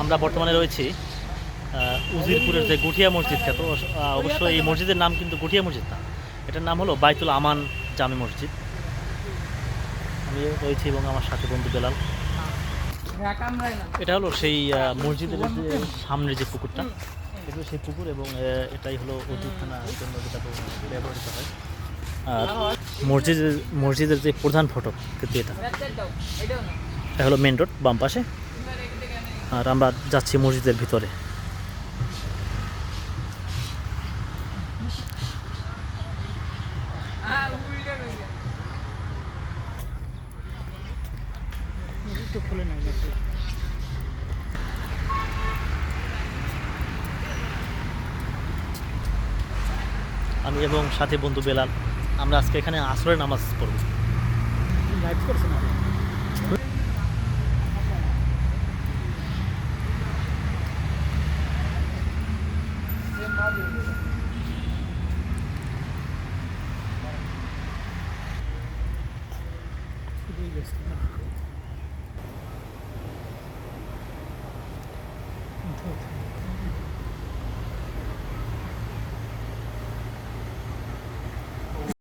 আমরা বর্তমানে রয়েছি উজিরপুরের যে গুঠিয়া মসজিদ খ্যাত, অবশ্য এই মসজিদের নাম কিন্তু গুঠিয়া মসজিদ না, এটার নাম হলো বাইতুল আমান জামে মসজিদ। আমি রয়েছি এবং আমার সাথে বন্ধু বেলাল। এটা হলো সেই মসজিদের যে সামনের যে পুকুরটা, এগুলো সেই পুকুর, এবং এটাই হলো অজুখানার জন্য যেটা ব্যবহৃত হয়। আর মসজিদের মসজিদের যে প্রধান ফটক কিন্তু এটা হলো মেন রোড বাম পাশে। আর আমরা যাচ্ছি মসজিদের ভিতরে। আমি এবং সাথে বন্ধু বেলাল, আমরা আজকে এখানে আসরের নামাজ পড়ব।